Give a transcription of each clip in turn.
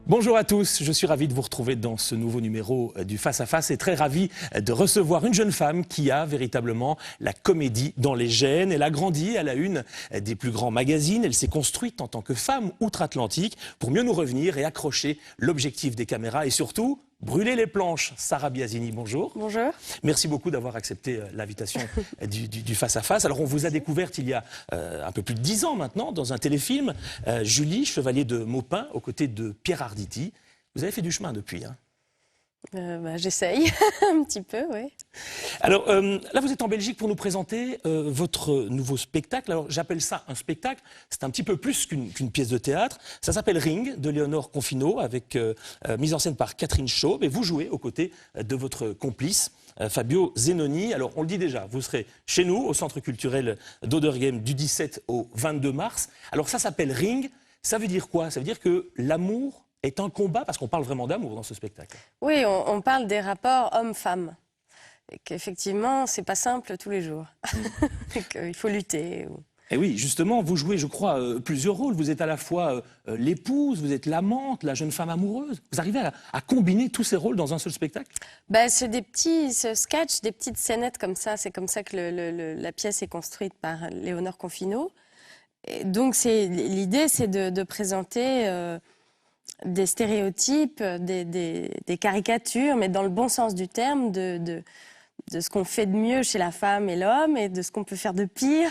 Bonjour à tous, je suis ravi de vous retrouver dans ce nouveau numéro du Face à Face et très ravi de recevoir une jeune femme qui a véritablement la comédie dans les gènes. Elle a grandi à la une des plus grands magazines, elle s'est construite en tant que femme outre-Atlantique pour mieux nous revenir et accrocher l'objectif des caméras et surtout brûler les planches. Sarah Biasini, bonjour. Bonjour. Merci beaucoup d'avoir accepté l'invitation du Face à Face. Alors on vous a découverte il y a un peu plus de 10 ans maintenant dans un téléfilm, Julie, chevalier de Maupin, aux côtés de Pierre Arditi. Vous avez fait du chemin depuis, hein? J'essaye un petit peu, oui. Alors là, vous êtes en Belgique pour nous présenter votre nouveau spectacle. Alors j'appelle ça un spectacle, c'est un petit peu plus qu'une pièce de théâtre. Ça s'appelle Ring, de Léonore Confino, avec mise en scène par Catherine Chaube. Et vous jouez aux côtés de votre complice, Fabio Zenoni. Alors on le dit déjà, vous serez chez nous, au Centre culturel d'Oderghem, du 17 au 22 mars. Alors ça s'appelle Ring, ça veut dire quoi? Ça veut dire que l'amour est un combat, parce qu'on parle vraiment d'amour dans ce spectacle. Oui, on parle des rapports hommes-femmes. Et qu'effectivement, c'est pas simple tous les jours. Et qu'il faut lutter. Et oui, justement, vous jouez, je crois, plusieurs rôles. Vous êtes à la fois l'épouse, vous êtes l'amante, la jeune femme amoureuse. Vous arrivez à combiner tous ces rôles dans un seul spectacle? C'est des petits sketchs, des petites scénettes comme ça. C'est comme ça que la pièce est construite par Léonore Confino. Et donc l'idée, c'est de présenter des stéréotypes, des caricatures, mais dans le bon sens du terme, de ce qu'on fait de mieux chez la femme et l'homme et de ce qu'on peut faire de pire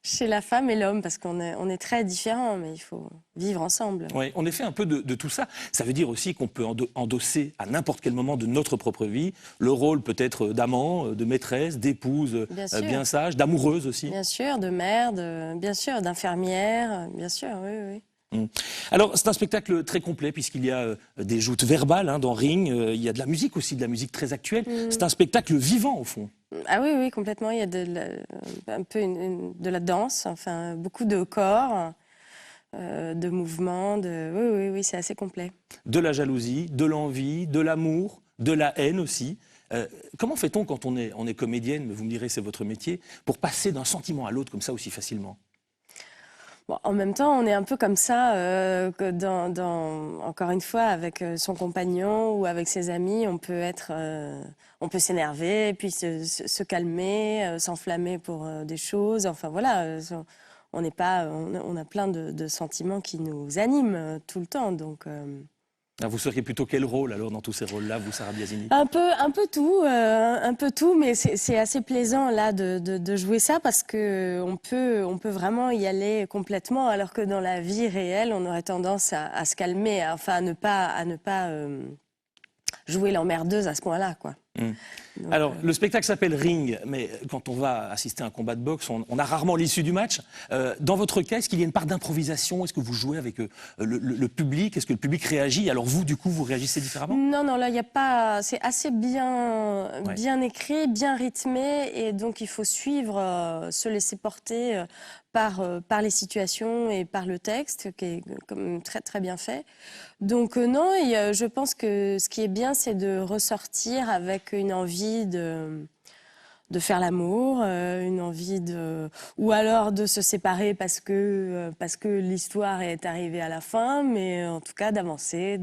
chez la femme et l'homme, parce qu'on est très différents, mais il faut vivre ensemble. Oui, on est fait un peu de tout ça. Ça veut dire aussi qu'on peut endosser à n'importe quel moment de notre propre vie le rôle peut-être d'amant, de maîtresse, d'épouse bien sage, d'amoureuse aussi. Bien sûr, de mère, bien sûr, d'infirmière, bien sûr, oui, oui. Alors, c'est un spectacle très complet puisqu'il y a des joutes verbales dans Ring, il y a de la musique aussi, de la musique très actuelle. C'est un spectacle vivant au fond. Ah oui, oui, complètement. Il y a un peu de la danse, enfin, beaucoup de corps, de mouvements. Oui, oui, oui, c'est assez complet. De la jalousie, de l'envie, de l'amour, de la haine aussi. Comment fait-on quand on est comédienne, mais vous me direz c'est votre métier, pour passer d'un sentiment à l'autre comme ça aussi facilement? Bon, en même temps, on est un peu comme ça, encore une fois, avec son compagnon ou avec ses amis, on peut s'énerver, puis se calmer, s'enflammer pour des choses. Enfin voilà, on a plein de sentiments qui nous animent tout le temps, donc. Vous seriez plutôt quel rôle alors dans tous ces rôles-là, vous, Sarah Biasini? Un peu tout, mais c'est assez plaisant là de jouer ça parce que on peut vraiment y aller complètement, alors que dans la vie réelle, on aurait tendance à se calmer, à ne pas jouer l'emmerdeuse à ce point-là, quoi. Donc, alors, le spectacle s'appelle Ring, mais quand on va assister à un combat de boxe, on a rarement l'issue du match. Dans votre cas, est-ce qu'il y a une part d'improvisation? Est-ce que vous jouez avec le public? Est-ce que le public réagit? Alors vous, du coup, vous réagissez différemment? Non, là, il n'y a pas... C'est assez bien écrit, bien rythmé, et donc il faut suivre, se laisser porter par les situations et par le texte, qui est comme très, très bien fait. Donc non, je pense que ce qui est bien, c'est de ressortir avec une envie de faire l'amour, une envie ou alors de se séparer parce que l'histoire est arrivée à la fin, mais en tout cas d'avancer,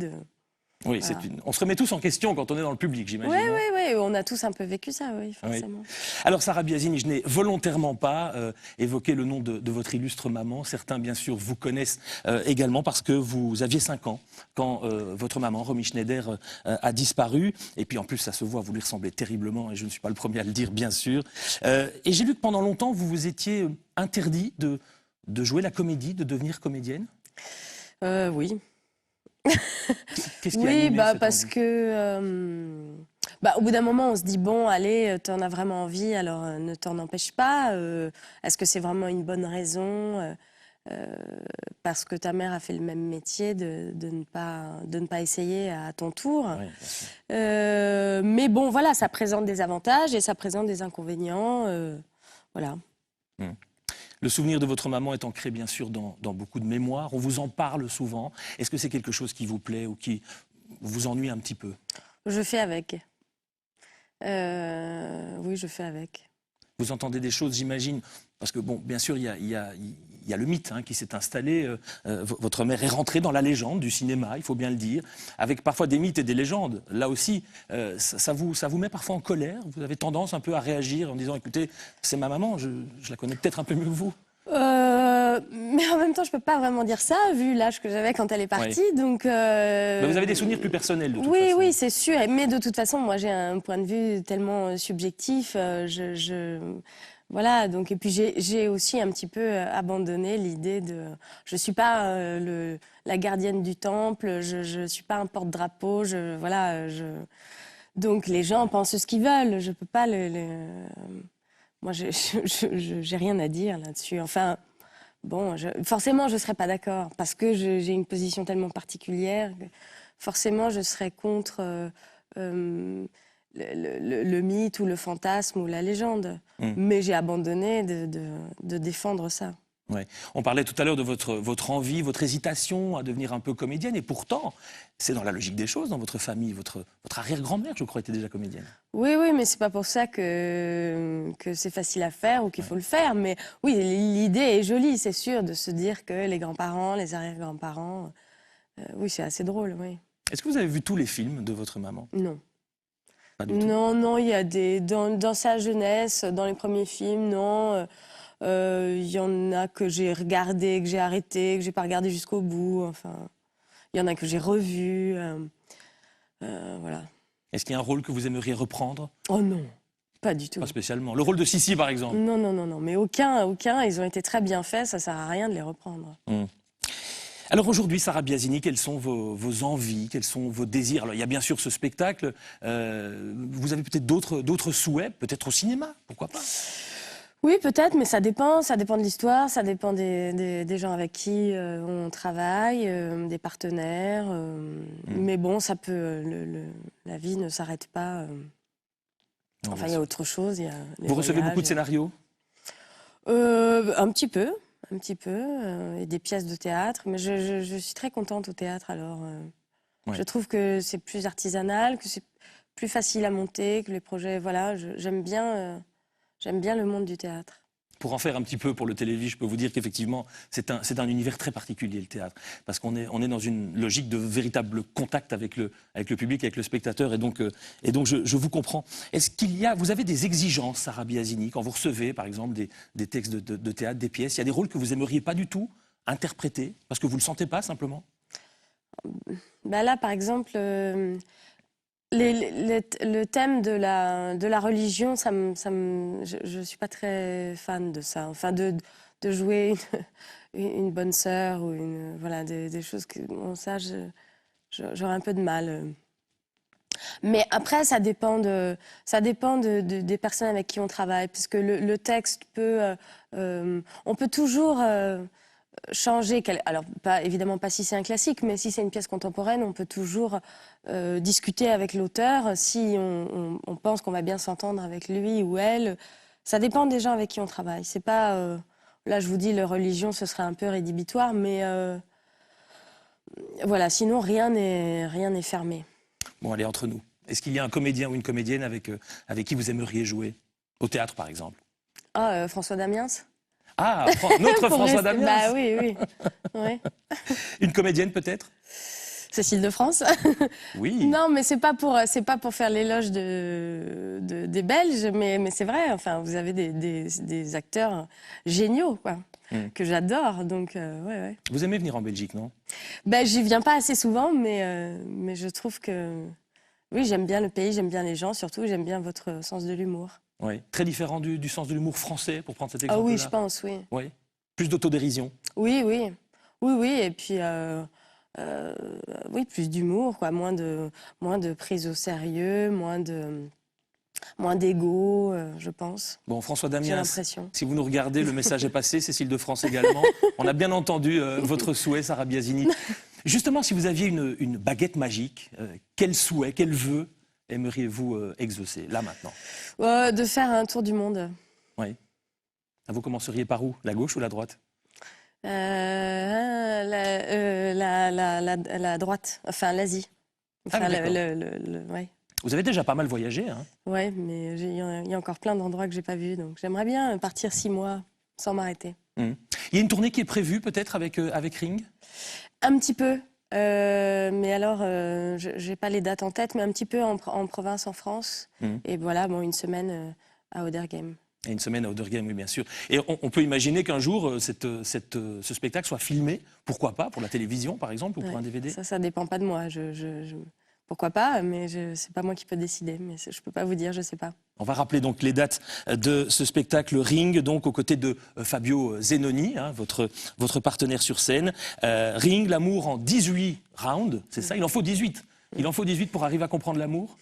Oui, voilà. On se remet tous en question quand on est dans le public, j'imagine. Oui, on a tous un peu vécu ça, oui, forcément. Oui. Alors, Sarah Biasini, je n'ai volontairement pas évoqué le nom de votre illustre maman. Certains, bien sûr, vous connaissent également parce que vous aviez 5 ans quand votre maman, Romy Schneider, a disparu. Et puis, en plus, ça se voit, vous lui ressemblez terriblement, et je ne suis pas le premier à le dire, bien sûr. Et j'ai lu que pendant longtemps, vous vous étiez interdit de jouer la comédie, de devenir comédienne. Oui. Qu'est-ce qui a animé cette parce envie? que au bout d'un moment, on se dit bon, allez, t'en as vraiment envie, alors ne t'en empêche pas. Est-ce que c'est vraiment une bonne raison parce que ta mère a fait le même métier de ne pas essayer à ton tour? Oui, bien sûr. Mais bon, voilà, ça présente des avantages et ça présente des inconvénients. Voilà. Le souvenir de votre maman est ancré, bien sûr, dans beaucoup de mémoires. On vous en parle souvent. Est-ce que c'est quelque chose qui vous plaît ou qui vous ennuie un petit peu? Je fais avec. Oui, je fais avec. Vous entendez des choses, j'imagine, parce que, bon, bien sûr, il y a le mythe qui s'est installé. Votre mère est rentrée dans la légende du cinéma, il faut bien le dire, avec parfois des mythes et des légendes. Là aussi, ça vous met parfois en colère. Vous avez tendance un peu à réagir en disant, écoutez, c'est ma maman, je la connais peut-être un peu mieux que vous. Mais en même temps, je peux pas vraiment dire ça, vu l'âge que j'avais quand elle est partie. Oui. Donc, Mais vous avez des souvenirs plus personnels, de toute oui, façon. oui, c'est sûr. Mais de toute façon, moi, j'ai un point de vue tellement subjectif. Voilà. Donc, et puis, j'ai aussi un petit peu abandonné l'idée de. Je suis pas la gardienne du temple. Je suis pas un porte-drapeau. Voilà. Donc, les gens pensent ce qu'ils veulent. Je peux pas Moi, j'ai rien à dire là-dessus. Enfin, bon, forcément, je ne serais pas d'accord parce que j'ai une position tellement particulière que forcément, je serais contre le mythe ou le fantasme ou la légende. Mais j'ai abandonné de défendre ça. Ouais. On parlait tout à l'heure de votre envie, votre hésitation à devenir un peu comédienne, et pourtant, c'est dans la logique des choses, dans votre famille. Votre arrière-grand-mère, je crois, était déjà comédienne. Oui, oui, mais c'est pas pour ça que c'est facile à faire ou qu'il faut le faire. Mais oui, l'idée est jolie, c'est sûr, de se dire que les grands-parents, les arrière-grands-parents, oui, c'est assez drôle, oui. Est-ce que vous avez vu tous les films de votre maman? Non. Pas du tout. Non, non, il y a dans sa jeunesse, dans les premiers films, non. Il y en a que j'ai regardé, que j'ai arrêté, que j'ai pas regardé jusqu'au bout. Enfin, il y en a que j'ai revu. Voilà. Est-ce qu'il y a un rôle que vous aimeriez reprendre? Oh non, pas du tout. Pas spécialement. Le rôle de Sissi, par exemple. Non, non, non, non. Mais aucun. Ils ont été très bien faits. Ça sert à rien de les reprendre. Alors aujourd'hui, Sarah Biasini, quelles sont vos envies, quels sont vos désirs? Alors il y a bien sûr ce spectacle. Vous avez peut-être d'autres souhaits, peut-être au cinéma, pourquoi pas? Oui, peut-être, mais ça dépend de l'histoire, ça dépend des gens avec qui on travaille, des partenaires. Mais bon, ça peut. La vie ne s'arrête pas. Enfin, il y a autre chose. Vous recevez beaucoup de scénarios? Un petit peu, et des pièces de théâtre. Mais je suis très contente au théâtre. Alors, je trouve que c'est plus artisanal, que c'est plus facile à monter, que les projets. Voilà, j'aime bien. J'aime bien le monde du théâtre. Pour en faire un petit peu pour le télévis, je peux vous dire qu'effectivement, c'est un univers très particulier, le théâtre. Parce qu'on est dans une logique de véritable contact avec le public, avec le spectateur. Et donc je vous comprends. Est-ce vous avez des exigences, Sarah Biasini, quand vous recevez, par exemple, des textes de théâtre, des pièces? Il y a des rôles que vous aimeriez pas du tout interpréter, parce que vous le sentez pas, simplement? Ben là, par exemple... le thème de la religion, je suis pas très fan de ça. Enfin, de jouer une bonne sœur ou voilà, des choses que bon, ça, j'aurais un peu de mal. Mais après, ça dépend des personnes avec qui on travaille, puisque le texte peut, on peut toujours changer. Alors, évidemment pas si c'est un classique, mais si c'est une pièce contemporaine, on peut toujours discuter avec l'auteur si on pense qu'on va bien s'entendre avec lui ou elle. Ça dépend des gens avec qui on travaille. C'est pas... là, je vous dis, la religion, ce serait un peu rédhibitoire, mais voilà, sinon, rien n'est fermé. Bon, allez, entre nous. Est-ce qu'il y a un comédien ou une comédienne avec qui vous aimeriez jouer? Au théâtre, par exemple. Ah, François Damiens. Ah, notre François Damiens. Bah oui, oui. Ouais. Une comédienne peut-être? Cécile de France. Oui. Non, mais c'est pas pour faire l'éloge des Belges, mais c'est vrai. Enfin, vous avez des acteurs géniaux, quoi, que j'adore. Donc, ouais. Vous aimez venir en Belgique, non? Ben, j'y viens pas assez souvent, mais je trouve que oui, j'aime bien le pays, j'aime bien les gens, surtout j'aime bien votre sens de l'humour. Oui. Très différent du sens de l'humour français, pour prendre cet exemple-là. Ah oui, je pense, oui. Oui. Plus d'autodérision. Oui, et puis oui, plus d'humour, quoi, moins de prise au sérieux, moins d'ego, je pense. Bon, François Damiens, j'ai l'impression. Si vous nous regardez, le message est passé. Cécile de France également. On a bien entendu votre souhait, Sarah Biasini. Justement, si vous aviez une baguette magique, quel souhait, quel vœu aimeriez-vous exaucer, là, maintenant? De faire un tour du monde. Oui. Vous commenceriez par où? La gauche ou la droite? La droite, enfin l'Asie. Enfin, d'accord. ouais. Vous avez déjà pas mal voyagé, hein? Ouais, mais il y a encore plein d'endroits que j'ai pas vus, donc j'aimerais bien partir 6 mois sans m'arrêter. Il y a une tournée qui est prévue peut-être avec Ring? Un petit peu, mais alors j'ai pas les dates en tête, mais un petit peu en province, en France. Et voilà, bon, une semaine à Auderghem. Et une semaine à Auderghem, oui, bien sûr. Et on peut imaginer qu'un jour, ce spectacle soit filmé, pourquoi pas, pour la télévision, par exemple, ou pour un DVD? Ça dépend pas de moi. Pourquoi pas, mais c'est pas moi qui peux décider. Mais je peux pas vous dire, je sais pas. On va rappeler donc les dates de ce spectacle Ring, donc aux côtés de Fabio Zenoni, hein, votre partenaire sur scène. Ring, l'amour en 18 rounds, c'est ça? Il en faut 18. Il en faut 18 pour arriver à comprendre l'amour?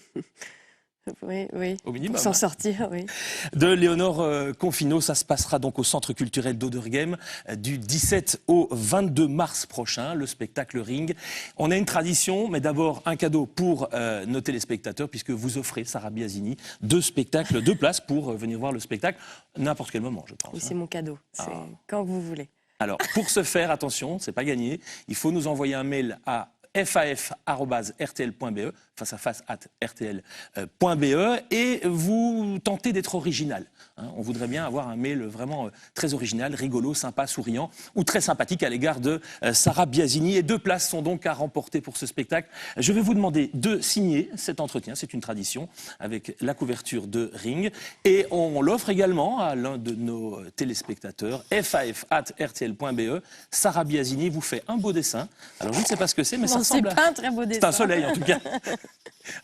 Oui, Au minimum, pour s'en sortir, oui. De Léonore Confino, ça se passera donc au Centre culturel d'Auderghem du 17 au 22 mars prochain, le spectacle Ring. On a une tradition, mais d'abord un cadeau pour nos téléspectateurs, puisque vous offrez, Sarah Biasini, 2 spectacles, 2 places pour venir voir le spectacle, n'importe quel moment, je pense. Oui, c'est mon cadeau, c'est quand vous voulez. Alors, pour ce faire, attention, c'est pas gagné, il faut nous envoyer un mail à faf@rtl.be, face à face @rtl.be, et vous tentez d'être original. Hein. On voudrait bien avoir un mail vraiment très original, rigolo, sympa, souriant, ou très sympathique à l'égard de Sarah Biasini. Et 2 places sont donc à remporter pour ce spectacle. Je vais vous demander de signer cet entretien, c'est une tradition, avec la couverture de Ring. Et on l'offre également à l'un de nos téléspectateurs, faf@rtl.be. Sarah Biasini vous fait un beau dessin. Alors je ne sais pas ce que c'est, mais ça ressemble à... C'est pas un très beau dessin. C'est un soleil en tout cas.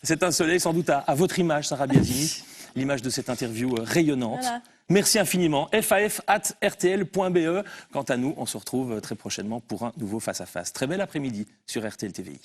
C'est un soleil sans doute à votre image, Sarah Biasini, l'image de cette interview rayonnante. Voilà. Merci infiniment. faf@rtl.be. Quant à nous, on se retrouve très prochainement pour un nouveau Face à Face. Très bel après-midi sur RTL TVI.